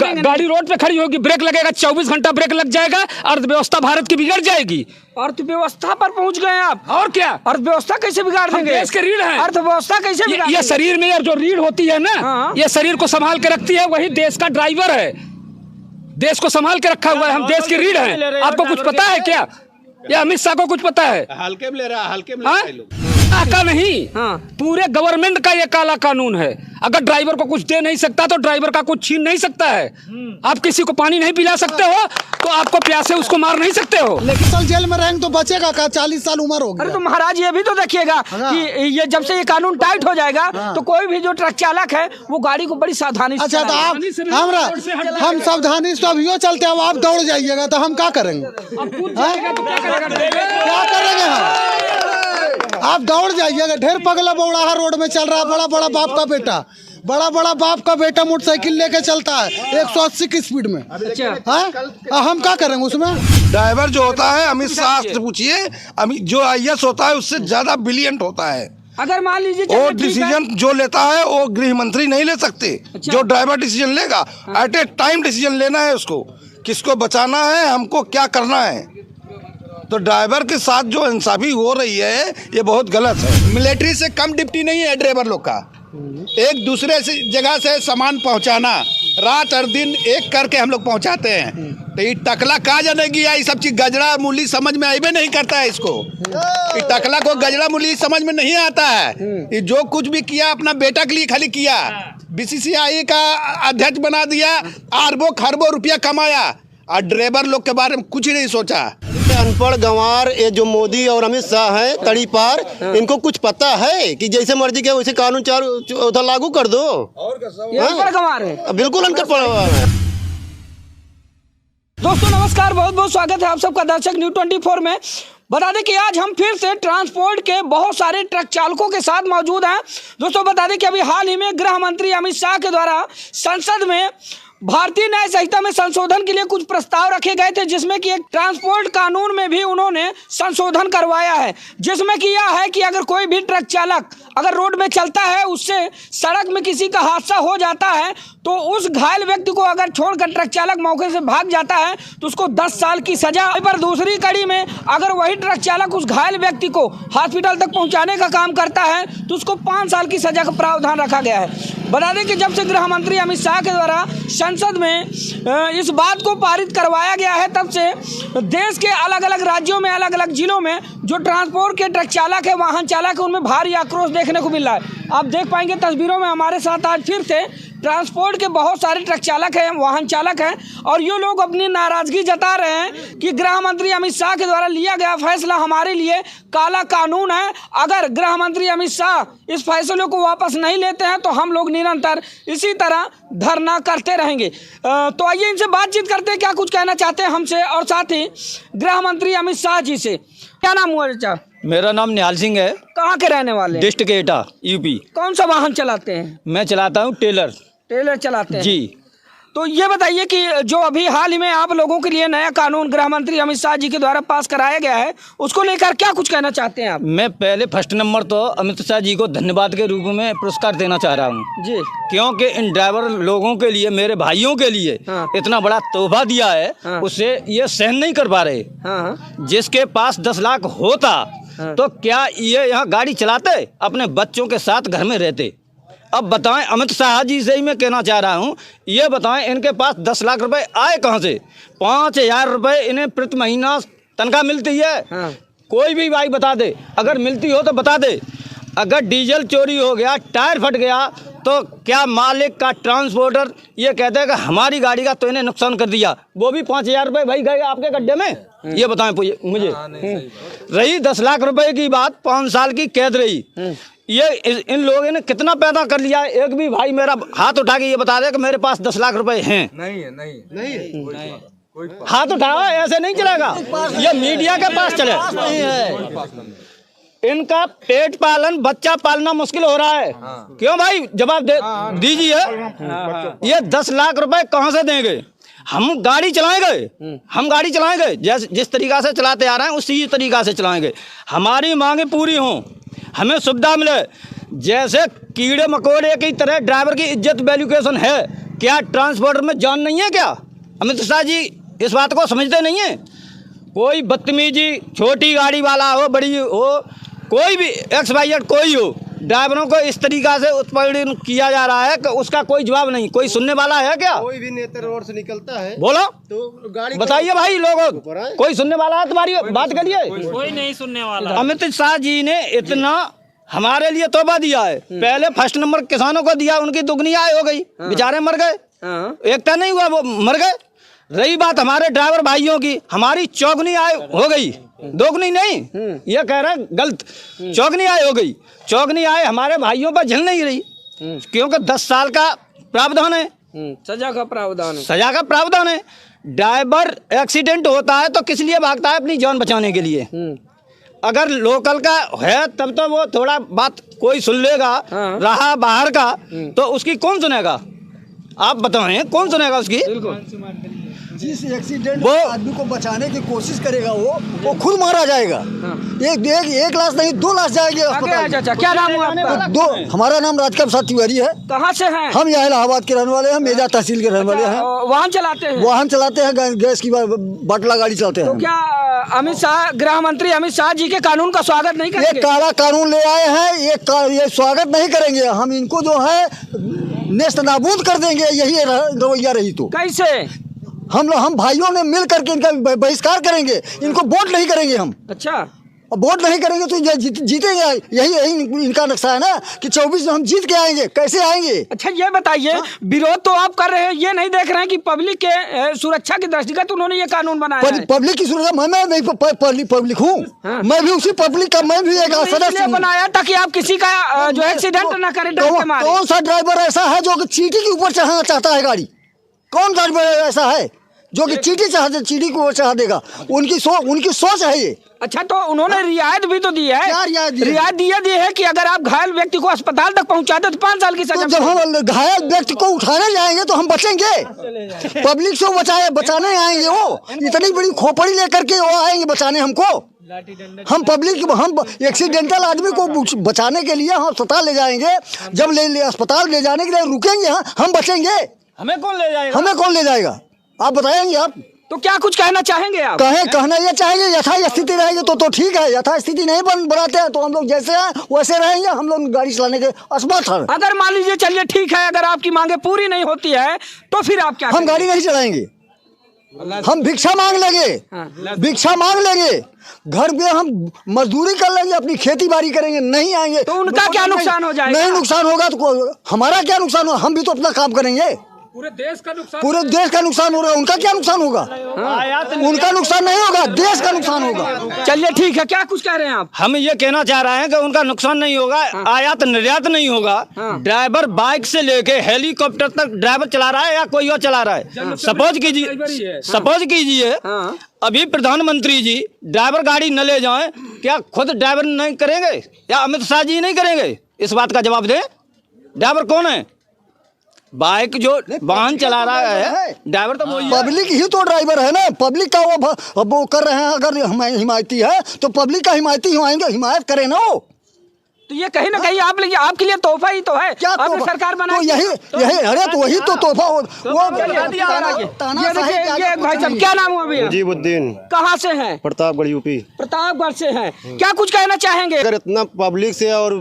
गाड़ी रोड पे खड़ी होगी, ब्रेक लगेगा, 24 घंटा ब्रेक लग जाएगा, अर्थव्यवस्था भारत की बिगड़ जाएगी। अर्थव्यवस्था पर पहुंच गए आप। और क्या, अर्थव्यवस्था कैसे बिगाड़ देंगे? देश के रीढ़ है। अर्थव्यवस्था कैसे बिगाड़ ये शरीर में जो रीढ़ होती है ना, ये शरीर को संभाल के रखती है, वही देश का ड्राइवर है। देश को संभाल के रखा हुआ है, हम देश की रीढ़ है। आपको कुछ पता है क्या? या अमित शाह को कुछ पता है? हल्के में ले रहा, हल्के में ले रहा का नहीं, पूरे गवर्नमेंट का ये काला कानून है। अगर ड्राइवर को कुछ दे नहीं सकता तो ड्राइवर का कुछ छीन नहीं सकता है। आप किसी को पानी नहीं पिला सकते हो तो आपको प्यासे उसको मार नहीं सकते हो। लेकिन साल जेल में रहेंगे तो बचेगा का? 40 साल उम्र हो गया। अरे तो महाराज ये भी तो देखिएगा कि ये जब से ये कानून टाइट हो जाएगा तो कोई भी जो ट्रक चालक है वो गाड़ी को बड़ी सावधानी से। अच्छा तो आप हम सावधानी से अभियो चलते हैं, आप दौड़ जाइएगा तो हम क्या करेंगे? क्या करेंगे हम? आप दौड़ जाइएगा। ढेर पगला बौड़ाहा रोड में चल रहा है, बड़ा बड़ा बाप का बेटा, बड़ा बड़ा बाप का बेटा मोटरसाइकिल लेके चलता है 180 की स्पीड में। अच्छा हम क्या करेंगे उसमें? ड्राइवर जो होता है, अमित शाह से पूछिए, जो IAS होता है उससे ज्यादा ब्रिलियंट होता है। अगर मान लीजिए वो डिसीजन जो लेता है वो गृह मंत्री नहीं ले सकते। जो ड्राइवर डिसीजन लेगा, एट ए टाइम डिसीजन लेना है उसको, किसको बचाना है, हमको क्या करना है। तो ड्राइवर के साथ जो इंसाफी हो रही है ये बहुत गलत है। मिलिट्री से कम ड्यूटी नहीं है ड्राइवर लोग का। एक दूसरे से जगह से सामान पहुंचाना, रात और दिन एक करके हम लोग पहुंचाते हैं। तो ये टकला कहाँ जानेगी? ये सब चीज गजरा मूली समझ में आईबे नहीं करता है इसको। ये टकला को गजरा मूली समझ में नहीं आता है। ये जो कुछ भी किया अपना बेटा के लिए खाली किया। BCCI का अध्यक्ष बना दिया, अरबों खरबों रुपया कमाया, और ड्राइवर लोग के बारे में कुछ ही नहीं सोचा। अनपढ़ गंवार ये जो मोदी और अमित शाह हैं तड़ी पार, इनको कुछ पता है कि जैसे मर्जी के वैसे कानून उधर लागू कर दो। अनपढ़ गंवार है, बिल्कुल अनपढ़ है। दोस्तों नमस्कार, बहुत बहुत स्वागत है आप सबका दर्शक न्यूज़ 24 में। बता दें कि आज हम फिर से ट्रांसपोर्ट के बहुत सारे ट्रक चालकों के साथ मौजूद हैं। दोस्तों बता दें कि अभी हाल ही में गृह मंत्री अमित शाह के द्वारा संसद में भारतीय न्याय संहिता में संशोधन के लिए कुछ प्रस्ताव रखे गए थे, जिसमें कि एक ट्रांसपोर्ट कानून में भी उन्होंने संशोधन करवाया है, जिसमें कि यह है कि अगर कोई भी ट्रक चालक अगर रोड में चलता है, उससे सड़क में किसी का हादसा हो जाता है, तो उस घायल व्यक्ति को अगर छोड़कर ट्रक चालक मौके से भाग जाता है तो उसको 10 साल की सजा। पर दूसरी कड़ी में अगर वही ट्रक चालक उस घायल व्यक्ति को हॉस्पिटल तक पहुंचाने का काम करता है तो उसको 5 साल की सजा का प्रावधान रखा गया है। बता दें कि जब से गृह मंत्री अमित शाह के द्वारा संसद में इस बात को पारित करवाया गया है, तब से देश के अलग अलग राज्यों में, अलग अलग जिलों में जो ट्रांसपोर्ट के ट्रक चालक है, वाहन चालक है, उनमें भारी आक्रोश देखने को मिल रहा है। आप देख पाएंगे तस्वीरों में हमारे साथ आज फिर से ट्रांसपोर्ट के बहुत सारे ट्रक चालक हैं, वाहन चालक हैं, और ये लोग अपनी नाराजगी जता रहे हैं कि गृह मंत्री अमित शाह के द्वारा लिया गया फैसला हमारे लिए काला कानून है। अगर गृह मंत्री अमित शाह इस फैसले को वापस नहीं लेते हैं तो हम लोग निरंतर इसी तरह धरना करते रहेंगे। तो आइए इनसे बातचीत करते हैं, क्या कुछ कहना चाहते हैं हमसे, और साथ ही गृह मंत्री अमित शाह जी से। क्या नाम हुआ चाचा? मेरा नाम निहाल सिंह है। कहाँ के रहने वाले? डिस्ट्रिक्ट एटा, यूपी। कौन सा वाहन चलाते हैं? मैं चलाता हूँ टेलर चलाते हैं जी। तो ये बताइए कि जो अभी हाल ही में आप लोगों के लिए नया कानून गृह मंत्री अमित शाह जी के द्वारा पास कराया गया है, उसको लेकर क्या कुछ कहना चाहते हैं आप? मैं पहले फर्स्ट नंबर तो अमित शाह जी को धन्यवाद के रूप में पुरस्कार देना चाह रहा हूँ जी, क्योंकि इन ड्राइवर लोगों के लिए, मेरे भाइयों के लिए इतना बड़ा तोहफा दिया है, उससे ये सहन नहीं कर पा रहे। जिसके पास 10 लाख होता तो क्या ये यहाँ गाड़ी चलाते, अपने बच्चों के साथ घर में रहते? अब बताएं, अमित शाह जी से ही मैं कहना चाह रहा हूँ, ये बताएं इनके पास 10 लाख रुपए आए कहाँ से? 5,000 रुपए इन्हें प्रति महीना तनख्वाह मिलती है। कोई भी भाई बता दे, अगर मिलती हो तो बता दे। अगर डीजल चोरी हो गया, टायर फट गया, तो क्या मालिक का ट्रांसपोर्टर ये कहते हैं कि हमारी गाड़ी का तो इन्हें नुकसान कर दिया, वो भी 5,000 रुपये भाई गए आपके गड्ढे में? ये बताएं मुझे। रही 10 लाख रुपए की बात, 5 साल की कैद रही। ये इन लोगों ने कितना पैदा कर लिया? एक भी भाई मेरा हाथ उठा के ये बता दे कि मेरे पास 10 लाख रुपए हैं। नहीं। हाथ उठाओ, ऐसे नहीं चलेगा। ये मीडिया के पास चले। इनका पेट पालन, बच्चा पालना मुश्किल हो रहा है। क्यों भाई, जवाब दीजिए। ये 10 लाख रुपए कहाँ से देंगे? हम गाड़ी चलाएंगे, जिस तरीका से चलाते आ रहे हैं उसी तरीका से चलाएंगे। हमारी मांगे पूरी हों, हमें सुविधा मिले। जैसे कीड़े मकोड़े की तरह ड्राइवर की इज्जत वैल्यूकेशन है। क्या ट्रांसपोर्टर में जान नहीं है क्या? अमित शाह जी इस बात को समझते नहीं है। कोई बदतमीजी, छोटी गाड़ी वाला हो, बड़ी हो, कोई भी XYZ कोई हो, ड्राइवरों को इस तरीका से उत्पीड़न किया जा रहा है कि उसका कोई जवाब नहीं। कोई सुनने वाला है क्या? कोई भी नेता रोड से निकलता है बोलो तो गाड़ी बताइए भाई लोगों, कोई सुनने वाला है तुम्हारी बात? करिए, कोई नहीं सुनने वाला। अमित शाह जी ने इतना हमारे लिए तोहफा दिया है। पहले फर्स्ट नंबर किसानों को दिया, उनकी दुगनी आय हो गई, बेचारे मर गए। एकता नहीं हुआ, वो मर गए। रही बात हमारे ड्राइवर भाइयों की, हमारी चौगुनी आय हो गई, दोगुनी नहीं, ये कह रहे हैं गलत, चौगुनी आय हो गई। चौगुनी आय हमारे भाइयों पर झेल नहीं रही, क्योंकि 10 साल का प्रावधान है, सजा का प्रावधान है। सजा का प्रावधान है। ड्राइवर एक्सीडेंट होता है तो किस लिए भागता है? अपनी जान बचाने के लिए। अगर लोकल का है तब तो वो थोड़ा बात कोई सुन लेगा, रहा बाहर का तो उसकी कौन सुनेगा? आप बताएं, कौन सुनेगा उसकी? जिस एक्सीडेंट वो आदमी को बचाने की कोशिश करेगा वो खुद मारा जाएगा। एक लाश नहीं 2 लाश जाएंगे अस्पताल। क्या नाम हुआ आपका? हमारा नाम राजकमल प्रसाद तिवारी है। कहाँ से हैं? हम यहाँ इलाहाबाद के रहने वाले हैं, मेजा तहसील के रहने वाले हैं। वाहन चलाते हैं? वाहन चलाते हैं, गैस की बाटला गाड़ी चलाते हैं। तो क्या अमित शाह, गृह मंत्री अमित शाह जी के कानून का स्वागत नहीं करेंगे? ये काला कानून ले आए हैं, ये स्वागत नहीं करेंगे। हम इनको जो है नेस्त नाबूद कर देंगे, यही रवैया रही तो। कैसे? हम भाइयों ने मिल करके इनका बहिष्कार करेंगे, इनको वोट नहीं करेंगे हम। अच्छा, अब वोट नहीं करेंगे तो जीतेंगे। यही इनका नक्शा है ना कि 24 में हम जीत के आएंगे। कैसे आएंगे? अच्छा ये बताइए, विरोध तो आप कर रहे हैं, ये नहीं देख रहे हैं कि पब्लिक के सुरक्षा की दृष्टिगत उन्होंने ये कानून बनाया है। पब्लिक की सुरक्षा, मैं नहीं पब्लिक हूँ। मैं भी उसी पब्लिक का, मैं भी एक सदस्य बनाया ताकि आप किसी का जो एक्सीडेंट न करें डर के मारे। कौन सा ड्राइवर ऐसा है जो चीटी के ऊपर चढ़ाना चाहता है गाड़ी? कौन ड्राइवर ऐसा है जो कि चीटी के ऊपर चढ़ा देगा? उनकी सोच है ये। अच्छा, तो उन्होंने रियायत भी तो दी है। क्या रियायत दी है कि अगर आप घायल व्यक्ति को अस्पताल तक पहुंचाते तो 5 साल की सजा। तो जब हम घायल व्यक्ति को उठाने जाएंगे तो हम बचेंगे, पब्लिक से बचाने आएंगे। वो इतनी बड़ी खोपड़ी लेकर के वो आएंगे बचाने हमको। हम पब्लिक, हम एक्सीडेंटल आदमी को बचाने के लिए हम अस्पताल ले जाएंगे। जब अस्पताल ले जाने के लिए रुकेंगे, हम बचेंगे। हमें कौन ले जाएगा? हमें कौन ले जाएगा? आप बताएंगे। आप तो क्या कुछ कहना चाहेंगे आप? कहना ये चाहेंगे यथास्थिति रहेंगे तो ठीक है। यथास्थिति नहीं बनाते हैं तो हम लोग जैसे हैं वैसे रहेंगे। हम लोग गाड़ी चलाने के असमर्थ हैं। अगर मान लीजिए, चलिए ठीक है, अगर आपकी मांगे पूरी नहीं होती है तो फिर आप क्या? हम गाड़ी नहीं चलाएंगे, हम भिक्षा मांग लेंगे। भिक्षा मांग लेंगे, घर में हम मजदूरी कर लेंगे, अपनी खेती बाड़ी करेंगे, नहीं आएंगे तो उनका क्या नुकसान हो जाएगा? नहीं नुकसान होगा तो हमारा क्या नुकसान होगा? हम भी तो अपना काम करेंगे। पूरे देश का नुकसान हो रहा है। उनका क्या नुकसान होगा? उनका नुकसान नहीं होगा, देश का नुकसान होगा। चलिए ठीक है, क्या कुछ कह रहे हैं आप? हम ये कहना चाह रहे हैं कि उनका नुकसान नहीं होगा, आयात निर्यात नहीं होगा। ड्राइवर बाइक से लेके हेलीकॉप्टर तक ड्राइवर चला रहा है या कोई और चला रहा है। सपोज कीजिए अभी प्रधानमंत्री जी ड्राइवर गाड़ी न ले जाएं, क्या खुद ड्राइवर नहीं करेंगे या अमित शाह जी नहीं करेंगे? इस बात का जवाब दें। ड्राइवर कौन है? बाइक जो वाहन चला रहा है ड्राइवर तो वही है। पब्लिक ही तो ड्राइवर है ना। पब्लिक का वो कर रहे हैं। अगर हिमायती है तो पब्लिक का हिमायती होंगे, हिमायत करें ना वो। तो ये कहीं ना कहीं आपके लिए तोहफा ही तो है। क्या आपने सरकार बनाई तो यही अरे तो वही तो तोहफा। ये भाई साहब क्या नाम हुआ भैया? मुजीबुद्दीन। कहाँ से हैं? प्रतापगढ़ यूपी। प्रतापगढ़ से हैं। क्या कुछ कहना चाहेंगे? अगर इतना पब्लिक से और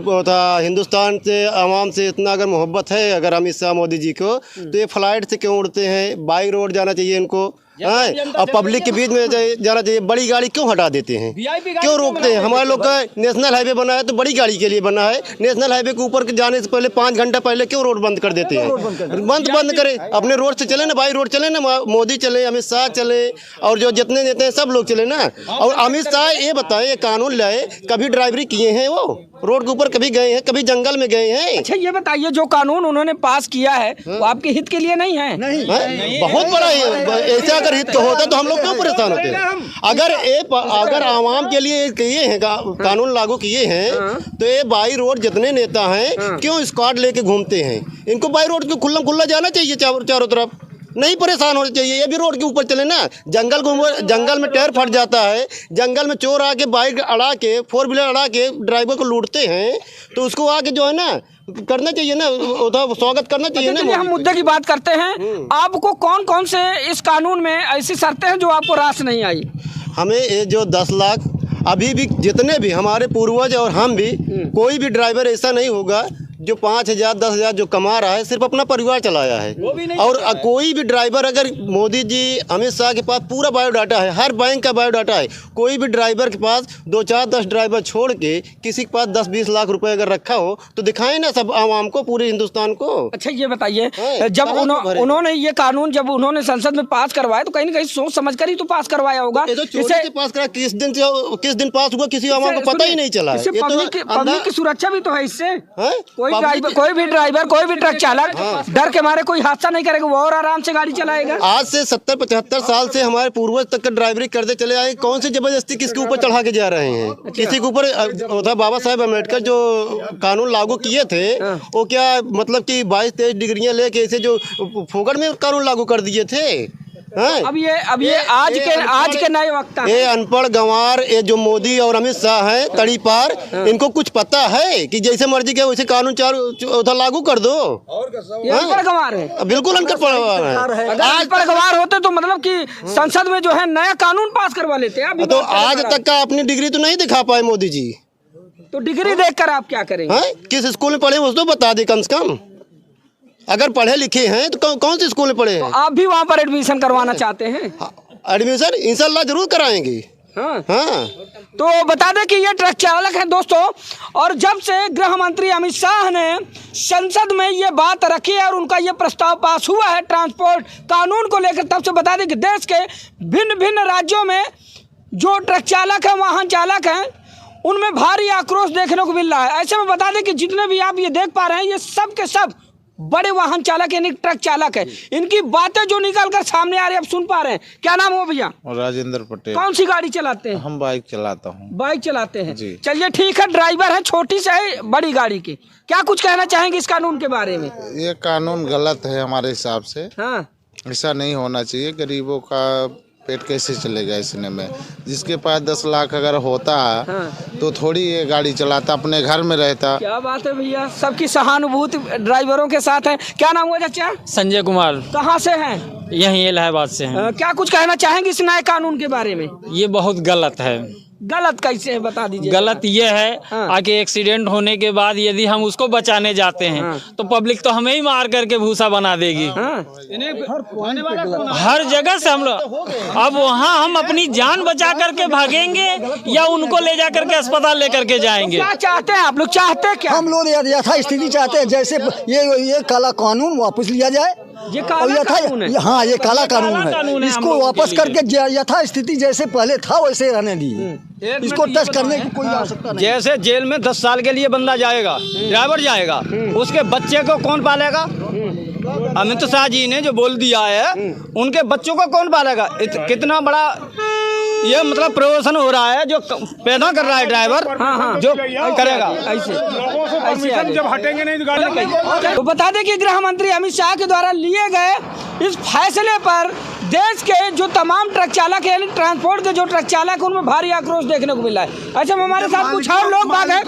हिंदुस्तान से आवाम से इतना अगर मोहब्बत है अगर अमित शाह मोदी जी को, तो ये फ्लाइट से क्यों उड़ते हैं? बाई रोड जाना चाहिए इनको। और पब्लिक के बीच में जाना चाहिए। बड़ी गाड़ी क्यों हटा देते हैं? क्यों रोकते हैं? हमारे लोग का नेशनल हाईवे बना है तो बड़ी गाड़ी के लिए बना है। नेशनल हाईवे के ऊपर जाने से पहले 5 घंटा पहले क्यों रोड बंद कर देते हैं? बंद करें, अपने रोड से चले ना, बाई रोड चले ना। मोदी चले, अमित शाह चले और जो जितने नेता हैं सब लोग चले ना। और अमित शाह ये बताए, ये कानून लाए, कभी ड्राइवरी किए हैं? वो रोड के ऊपर कभी गए हैं? कभी जंगल में गए हैं? अच्छा ये बताइए, जो कानून उन्होंने पास किया है वो आपके हित के लिए नहीं है? नहीं, बहुत बड़ा ऐसा अगर हित होता तो हम लोग क्यों परेशान होते हैं? अगर आवाम के लिए किए हैं कानून लागू किए हैं तो ये बाई रोड जितने नेता हैं क्यों स्क्वाड लेके घूमते हैं? इनको बाई रोड को खुल्ला जाना चाहिए चारों तरफ। नहीं परेशान होना चाहिए, ये भी रोड के ऊपर चले ना। जंगल में टायर फट जाता है, जंगल में चोर आके बाइक अड़ा के, 4 व्हीलर अड़ा के ड्राइवर को लूटते हैं, तो उसको आके जो है ना करना चाहिए ना, स्वागत करना चाहिए ना। हम मुद्दे की बात करते हैं, आपको कौन कौन से इस कानून में ऐसी शर्तें हैं जो आपको रास नहीं आई? हमें ये जो 10 लाख अभी भी जितने भी हमारे पूर्वज और हम भी, कोई भी ड्राइवर ऐसा नहीं होगा जो 5,000 10,000 जो कमा रहा है सिर्फ अपना परिवार चलाया है। और कोई भी ड्राइवर, अगर मोदी जी अमित शाह के पास पूरा बायोडाटा है, हर बैंक का बायोडाटा है, कोई भी ड्राइवर के पास 2 4 10 ड्राइवर छोड़ के किसी के पास 10-20 लाख रुपए अगर रखा हो तो दिखाएं ना सब आवाम को, पूरे हिंदुस्तान को। अच्छा ये बताइए, जब उन्होंने ये कानून जब उन्होंने संसद में पास करवाया तो कहीं ना कहीं सोच समझ कर ही तो पास करवाया होगा। इसे पास करा, किस दिन पास हुआ किसी आवाम को पता ही नहीं चला। पब्लिक की सुरक्षा भी तो है इससे। कोई भी ड्राइवर, कोई भी ट्रक चालक डर के मारे कोई हादसा नहीं करेगा, वो और आराम से गाड़ी चलाएगा। आज से 70-75 साल से हमारे पूर्वज तक ड्राइवरी करते चले आए, कौन सी जबरदस्ती किसके ऊपर चढ़ा के जा रहे हैं? किसी के ऊपर बाबा साहेब अम्बेडकर जो कानून लागू किए थे, वो क्या मतलब कि 22-23 डिग्रियां लेके ऐसे जो फोकट में कानून लागू कर दिए थे। अब ये आज के नए वक्त, ये अनपढ़ गंवार, ये जो मोदी और अमित शाह हैं तड़ी पार, इनको कुछ पता है कि जैसे मर्जी के वैसे कानून लागू कर दो। अनपढ़ गंवार है, बिल्कुल अनपढ़ है। अनपढ़ गंवार होते तो मतलब कि संसद में जो है नया कानून पास करवा लेते हैं। तो आज तक का अपनी डिग्री तो नहीं दिखा पाए मोदी जी, तो डिग्री देखकर आप क्या करेंगे? किस स्कूल में पढ़े उसको बता दे कम से कम। अगर पढ़े लिखे हैं तो कौन से स्कूल में पढ़े हैं? तो आप भी वहाँ पर एडमिशन करवाना चाहते हैं? एडमिशन इंशाल्लाह जरूर कराएंगे। हाँ। तो बता दें कि ये ट्रक चालक हैं दोस्तों, और जब से गृह मंत्री अमित शाह ने संसद में ये बात रखी है और उनका ये प्रस्ताव पास हुआ है ट्रांसपोर्ट कानून को लेकर, तब से बता दें कि देश के भिन्न भिन्न राज्यों में जो ट्रक चालक हैं, वाहन चालक हैं, उनमें भारी आक्रोश देखने को मिल रहा है। ऐसे में बता दें कि जितने भी आप ये देख पा रहे हैं, ये सब के सब बड़े वाहन चालक यानी ट्रक चालक है। इनकी बातें जो निकल कर सामने आ रही है, आप सुन पा रहे हैं। क्या नाम हो भैया? राजेंद्र पटेल। कौन सी गाड़ी चलाते हैं? हम बाइक चलाता हूँ। बाइक चलाते हैं, चलिए ठीक है। ड्राइवर है, छोटी से है बड़ी गाड़ी की, क्या कुछ कहना चाहेंगे इस कानून के बारे में? ये कानून गलत है हमारे हिसाब से। हाँ, ऐसा नहीं होना चाहिए। गरीबों का पेट कैसे चलेगा इसने में? जिसके पास 10 लाख अगर होता तो थोड़ी ये गाड़ी चलाता, अपने घर में रहता। क्या बात है भैया, सबकी सहानुभूति ड्राइवरों के साथ है। क्या नाम हुआ चाचा? संजय कुमार। कहाँ से हैं? यहीं इलाहाबाद से हैं। क्या कुछ कहना चाहेंगे इस नए कानून के बारे में? ये बहुत गलत है। गलत कैसे है बता दीजिए। गलत ये है आगे एक्सीडेंट होने के बाद यदि हम उसको बचाने जाते हैं तो पब्लिक तो हमें ही मार करके भूसा बना देगी। हर जगह से हम लोग अब वहाँ हम अपनी जान बचा करके भागेंगे या उनको ले जा करके अस्पताल लेकर के जाएंगे? क्या चाहते हैं आप लोग? चाहते हैं क्या? हम लोग यथास्थिति चाहते हैं, जैसे ये काला कानून वापस लिया जाए। ये काला कानून है। हाँ, ये काला कानून है। इसको वापस करके यथास्थिति जैसे पहले था वैसे रहने दीजिए। इसको टच करने की कोई आवश्यकता नहीं। जैसे जेल में 10 साल के लिए बंदा जाएगा, ड्राइवर जाएगा, उसके बच्चे को कौन पालेगा? अमित शाह जी ने जो बोल दिया है, उनके बच्चों को कौन पालेगा? कितना बड़ा ये मतलब प्रमोशन हो रहा है जो पैदा कर रहा है ड्राइवर। जो करेगा ऐसे जब हटेंगे नहीं तो गाड़ी। तो बता दें कि गृह मंत्री अमित शाह के द्वारा लिए गए इस फैसले पर देश के जो तमाम ट्रक चालक है, ट्रांसपोर्ट के जो ट्रक चालक है, उनमें भारी आक्रोश देखने को मिला है। अच्छा, हमारे साथ कुछ और लोग बात है,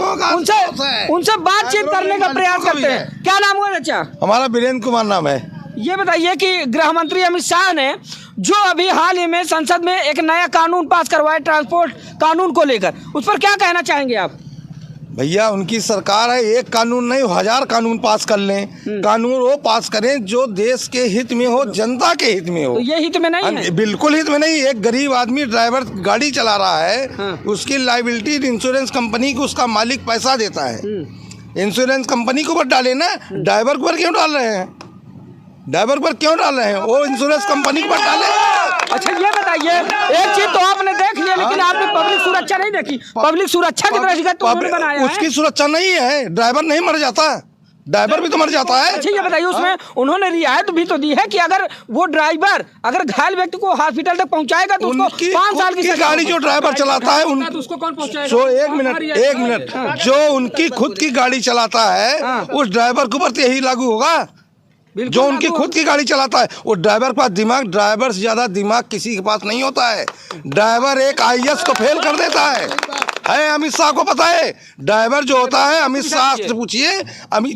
उनसे बातचीत करने का प्रयास करते हैं। क्या नाम हुआ चाचा? हमारा वीरेंद्र कुमार नाम है। ये बताइए कि गृह मंत्री अमित शाह ने जो अभी हाल ही में संसद में एक नया कानून पास करवाया ट्रांसपोर्ट कानून को लेकर, उस पर क्या कहना चाहेंगे आप? भैया, उनकी सरकार है, एक कानून नहीं 1000 कानून पास कर लें। कानून वो पास करें जो देश के हित में हो, जनता के हित में हो। तो ये हित में नहीं है? बिल्कुल हित में नहीं। एक गरीब आदमी ड्राइवर गाड़ी चला रहा है, उसकी लायबिलिटी इंश्योरेंस कंपनी को उसका मालिक पैसा देता है। इंश्योरेंस कंपनी को ऊपर डाले ना, ड्राइवर पर क्यों डाल रहे हैं? ड्राइवर पर क्यों डाल रहे हैं? वो इंश्योरेंस कंपनी पर डाले। अच्छा, ये बताइए, एक चीज तो आपने देख लिया, लेकिन आपने पब्लिक सुरक्षा नहीं देखी। पब्लिक सुरक्षा की दृष्टि तो उन्होंने बनाया है। उसकी सुरक्षा नहीं है, ड्राइवर नहीं मर जाता, ड्राइवर भी तो मर जाता है। अच्छा, ये बताइए, उसमें उन्होंने रियायत भी तो दी है कि अगर वो ड्राइवर अगर घायल व्यक्ति को हॉस्पिटल तक पहुंचाएगा तो उसको 5 साल की गाड़ी जो ड्राइवर चलाता है उसको कौन पहुंचाएगा? जो एक मिनट जो उनकी खुद की गाड़ी चलाता है, उस ड्राइवर के ऊपर यही लागू होगा। जो उनकी खुद की गाड़ी चलाता है। वो ड्राइवर के पास दिमाग, ड्राइवर से ज्यादा दिमाग किसी के पास नहीं होता है। ड्राइवर एक IAS को फेल कर देता है। अमित शाह को पता है, ड्राइवर जो होता है, अमित शाह से पूछिए,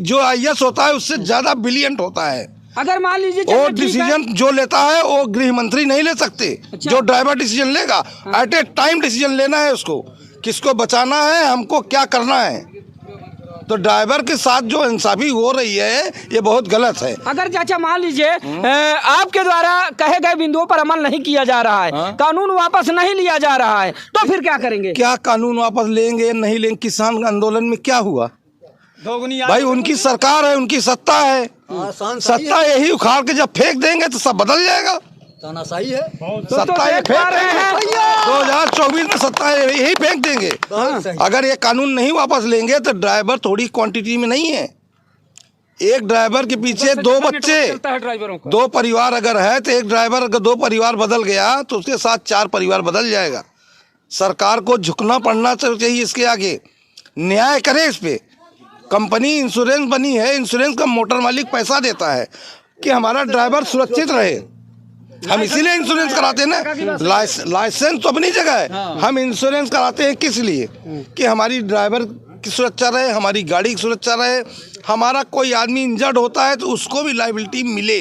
जो IAS होता है उससे ज्यादा ब्रिलियंट होता है। अगर मान लीजिए वो डिसीजन जो लेता है वो गृह मंत्री नहीं ले सकते। जो ड्राइवर डिसीजन लेगा, एट ए टाइम डिसीजन लेना है उसको, किसको बचाना है, हमको क्या करना है। तो ड्राइवर के साथ जो इंसाफी हो रही है ये बहुत गलत है। अगर चाचा मान लीजिए आपके द्वारा कहे गए बिंदुओं पर अमल नहीं किया जा रहा है, कानून वापस नहीं लिया जा रहा है, तो फिर क्या करेंगे? क्या कानून वापस लेंगे नहीं लेंगे? किसान आंदोलन में क्या हुआ भाई? उनकी सरकार है, उनकी सत्ता है, सत्ता यही उखाड़ के जब फेंक देंगे तो सब बदल जाएगा। तानाशाही है, सत्ता ये फेंक देंगे, 2024 में सत्ता यही फेंक देंगे। अगर ये कानून नहीं वापस लेंगे तो ड्राइवर थोड़ी क्वांटिटी में नहीं है। एक ड्राइवर के पीछे 2 बच्चे, 2 परिवार अगर है तो एक ड्राइवर अगर 2 परिवार बदल गया तो उसके साथ 4 परिवार बदल जाएगा। सरकार को झुकना पड़ना चाहिए, इसके आगे न्याय करे इस पे। कंपनी इंश्योरेंस बनी है, इंश्योरेंस का मोटर मालिक पैसा देता है कि हमारा ड्राइवर सुरक्षित रहे। हम इसीलिए इंश्योरेंस कराते हैं ना। लाइसेंस तो अपनी जगह है, हम इंश्योरेंस कराते हैं किस लिए? कि हमारी ड्राइवर की सुरक्षा रहे, हमारी गाड़ी की सुरक्षा रहे, हमारा कोई आदमी इंजर्ड होता है तो उसको भी लायबिलिटी मिले।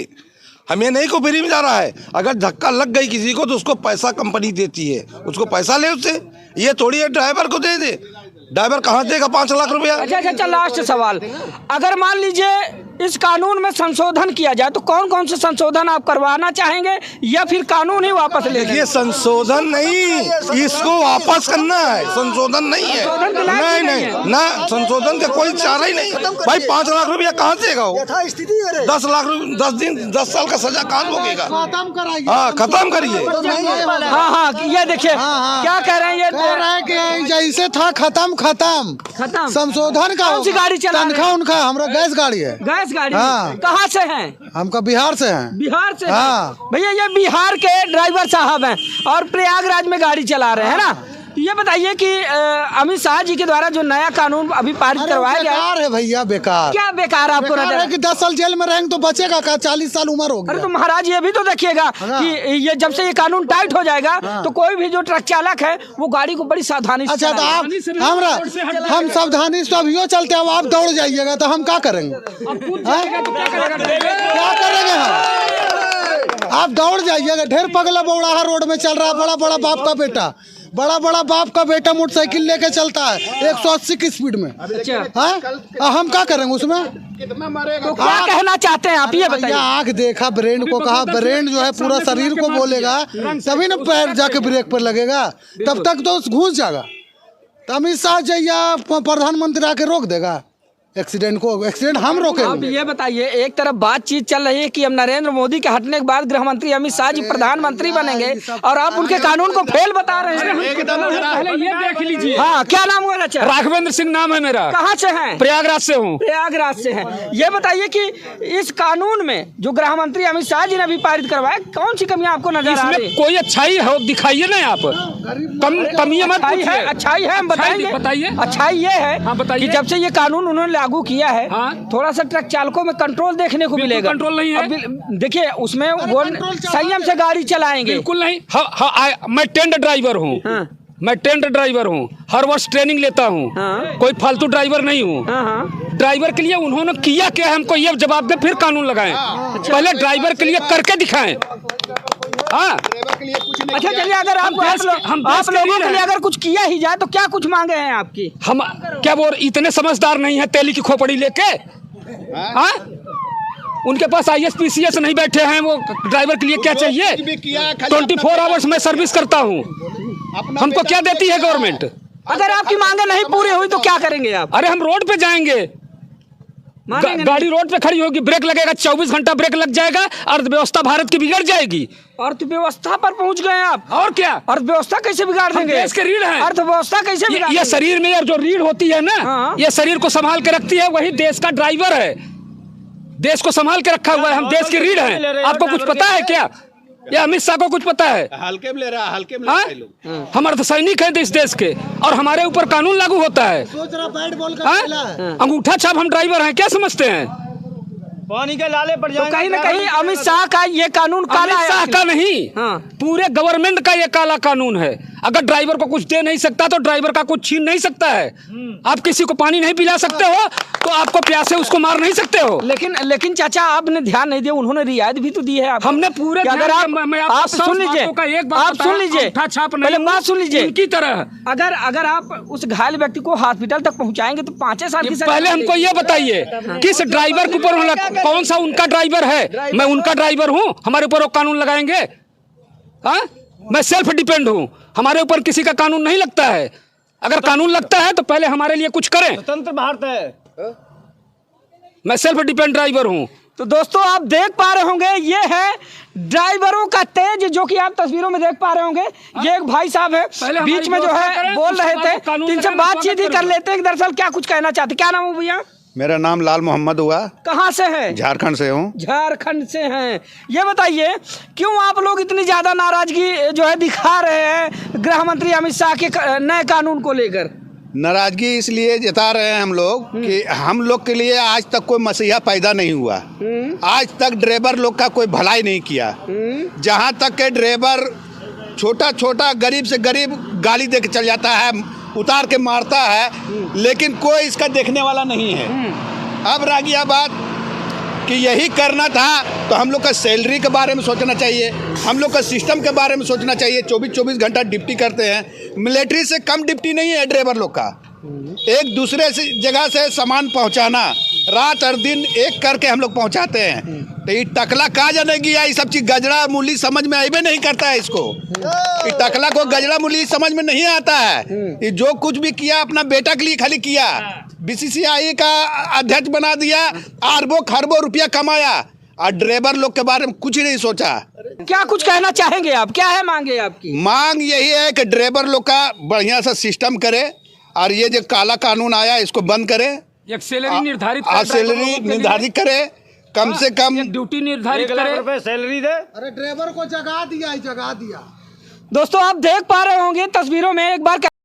हम ये नहीं को फ्री में जा रहा है। अगर धक्का लग गई किसी को तो उसको पैसा कंपनी देती है, उसको पैसा ले उससे। ये थोड़ी है ड्राइवर को दे दे, ड्राइवर कहाँ देगा 5 लाख रुपया? अच्छा, लास्ट सवाल, अगर मान लीजिए इस कानून में संशोधन किया जाए तो कौन कौन से संशोधन आप करवाना चाहेंगे या फिर कानून ही वापस ले? देखिए, संशोधन नहीं, इसको वापस करना है, संशोधन नहीं है। नहीं ना, संशोधन का कोई चारा ही नहीं भाई। 5 लाख रुपया कहाँ देगा वो? 10 लाख, 10 दिन, 10 साल का सजा कहाँ भोगेगा? हाँ, खत्म करिए। हाँ, ये देखिए क्या कह रहे हैं, ये कह रहे हैं कि जैसे था खत्म। संशोधन का गाड़ी चला तनख्वाह उनका, हमारा गैस गाड़ी है। गैस गाड़ी? हाँ। कहाँ से हैं? हमका बिहार से हैं। बिहार से? हाँ। भैया ये बिहार के ड्राइवर साहब हैं और प्रयागराज में गाड़ी चला रहे हैं ना। ये बताइए कि अमित शाह जी के द्वारा जो नया कानून अभी पारित करवाया गया है भैया, बेकार। क्या बेकार आपको नजर है? कि 10 साल जेल में रहेंगे तो बचेगा का? 40 साल उम्र हो गई। अरे तो महाराज ये भी तो देखिएगा कि ये जब से ये कानून टाइट हो जाएगा तो कोई भी जो ट्रक चालक है वो गाड़ी को बड़ी सावधानी से। अच्छा, तो आप हम सावधानी से अभियो चलते हैं, आप दौड़ जाइएगा तो हम क्या करेंगे? क्या करेंगे हम? आप दौड़ जाइएगा। ढेर पगला बौड़ाहा रोड में चल रहा, बड़ा बड़ा बाप का बेटा, बड़ा बाप का बेटा मोटरसाइकिल लेके चलता है 180 की स्पीड में। हाँ, हम क्या करेंगे उसमें? तो क्या कहना चाहते हैं आप, ये बताइए। आँख देखा ब्रेन को, कहा ब्रेन जो है पूरा शरीर को बोलेगा तभी ना पैर जाके ब्रेक पर लगेगा, तब तक तो घुस जाएगा। तो अमित शाह या प्रधानमंत्री आके रोक देगा एक्सीडेंट को? एक्सीडेंट हम रोकेंगे। अब ये बताइए, एक तरफ बातचीत चल रही है कि अब नरेंद्र मोदी के हटने के बाद गृह मंत्री अमित शाह जी प्रधानमंत्री बनेंगे और आप उनके कानून को फेल बता रहे हैं। पहले ये देख लीजिए। हाँ, क्या नाम हुआ? राघवेंद्र सिंह नाम है मेरा। कहाँ से हैं? प्रयागराज से हूँ। प्रयागराज से हैं। ये बताइए कि इस कानून में जो गृह मंत्री अमित शाह जी ने अभी पारित करवाया, कौन सी कमियां आपको नजर आ रही है? कोई अच्छाई है दिखाइए ना आप। कमी मत पूछिए। अच्छाई है, हम बताएंगे। बताइए। अच्छाई ये है कि जब से ये कानून उन्होंने लागू किया है, थोड़ा सा ट्रक चालकों में कंट्रोल देखने को मिलेगा। कंट्रोल नहीं है। देखिए उसमें वो संयम से गाड़ी चलाएंगे। बिल्कुल नहीं। मैं टेंड ड्राइवर हूँ। मैं टेंट ड्राइवर हूँ, हर वर्ष ट्रेनिंग लेता हूँ। कोई फालतू ड्राइवर नहीं हूँ। ड्राइवर के लिए उन्होंने किया क्या है हमको ये जवाब दे, फिर कानून लगाएं। पहले ड्राइवर के लिए करके दिखाएं। हाँ, अच्छा चलिए, अगर आप लोगों के लिए अगर कुछ किया ही जाए तो क्या कुछ मांगे हैं आपकी? हम क्या वो इतने समझदार नहीं है तेली की खोपड़ी लेके? हाँ, उनके पास IAS PCS नहीं बैठे हैं। वो ड्राइवर के लिए क्या चाहिए? 24 आवर्स में सर्विस करता हूँ। हमको क्या देती है गवर्नमेंट? अगर आपकी मांगे नहीं पूरी हुई तो क्या करेंगे आप? अरे हम रोड पे जाएंगे, गाड़ी रोड पे खड़ी होगी, ब्रेक लगेगा, 24 घंटा ब्रेक लग जाएगा, अर्थव्यवस्था भारत की बिगड़ जाएगी। अर्थव्यवस्था पर पहुंच गए आप? और क्या? अर्थव्यवस्था कैसे बिगाड़ देंगे? देश के रीढ़ है। अर्थव्यवस्था कैसे बिगाड़? ये शरीर में जो रीढ़ होती है ना, ये शरीर को संभाल के रखती है, वही देश का ड्राइवर है। देश को संभाल के रखा हुआ है, हम देश की रीढ़ है। आपको कुछ पता है क्या? या अमित शाह को कुछ पता है? हल्के में ले रहा, हल्के में ले रहा है लोग। हम अर्धसैनिक हैं इस देश के और हमारे ऊपर कानून लागू होता है। अंगूठा छाप हम ड्राइवर हैं, क्या समझते हैं? पानी के लाले पड़ तो जाएंगे। कहीं ना कहीं अमित शाह का ये कानून काला अमित शाह है। का नहीं, हाँ। पूरे गवर्नमेंट का ये काला कानून है। अगर ड्राइवर को कुछ दे नहीं सकता तो ड्राइवर का कुछ छीन नहीं सकता है। आप किसी को पानी नहीं पिला सकते हो तो आपको प्यासे उसको मार नहीं सकते हो। लेकिन चाचा आपने ध्यान नहीं दिया, उन्होंने रियायत भी तो दी है आपको। हमने पूरे कि अगर आप मैं आपको आप सब सुन लीजिए, बातों का एक बात आप बताया, सुन लीजिए, अंगूठा छाप नहीं पहले हूं, बात सुन लीजिए। इनकी तरह अगर आप उस घायल व्यक्ति को हॉस्पिटल तक पहुंचाएंगे तो 5 साल की सजा पहले हमको ये बताइए किस ड्राइवर के ऊपर कौन सा उनका ड्राइवर है? मैं उनका ड्राइवर हूँ, हमारे ऊपर वो कानून लगाएंगे? हाँ, मैं सेल्फ डिपेंड हूँ, हमारे ऊपर किसी का कानून नहीं लगता है। अगर कानून लगता है तो पहले हमारे लिए कुछ करें। स्वतंत्र भारत है। मैं सेल्फ डिपेंड ड्राइवर हूँ। तो दोस्तों आप देख पा रहे होंगे ये है ड्राइवरों का तेज, जो कि आप तस्वीरों में देख पा रहे होंगे। ये एक भाई साहब है, बीच में जो है बोल रहे थे, तो इनसे बातचीत ही कर लेते हैं कि दरअसल क्या कुछ कहना चाहते। क्या नाम है भैया? मेरा नाम लाल मोहम्मद हुआ। कहाँ से है? झारखंड से हूँ। झारखंड से हैं। ये बताइए क्यों आप लोग इतनी ज्यादा नाराजगी जो है दिखा रहे हैं गृह मंत्री अमित शाह के नए कानून को लेकर? नाराजगी इसलिए जता रहे हैं हम लोग कि हम लोग के लिए आज तक कोई मसीहा पैदा नहीं हुआ। आज तक ड्राइवर लोग का कोई भलाई नहीं किया। जहाँ तक के ड्राइवर छोटा छोटा गरीब से गरीब गाली दे के चल जाता है, उतार के मारता है, लेकिन कोई इसका देखने वाला नहीं है। अब रह गया बात कि यही करना था तो हम लोग का सैलरी के बारे में सोचना चाहिए, हम लोग का सिस्टम के बारे में सोचना चाहिए। 24-24 घंटा ड्यूटी करते हैं, मिलिट्री से कम ड्यूटी नहीं है ड्राइवर लोग का। एक दूसरे से जगह से सामान पहुंचाना, रात और दिन एक करके हम लोग पहुंचाते हैं। तो ये टकला कहा जाने गया, ये सब चीज गजरा मूली समझ में आइबे नहीं करता है इसको। ये टकला को गजरा मूली समझ में नहीं आता है। ये जो कुछ भी किया अपना बेटा के लिए खाली किया, बीसीसीआई का अध्यक्ष बना दिया, अरबों खरबों रुपया कमाया, और ड्राइवर लोग के बारे में कुछ ही नहीं सोचा। क्या कुछ कहना चाहेंगे आप? क्या है मांगे आपकी? मांग यही है कि ड्राइवर लोग का बढ़िया सा सिस्टम करे, और ये जो काला कानून आया इसको बंद करे। एक सैलरी निर्धारित सैलरी निर्धारित करे, कम से कम ड्यूटी निर्धारित करे, सैलरी दे। अरे ड्राइवर को जगा दिया। दोस्तों आप देख पा रहे होंगे तस्वीरों में, एक बार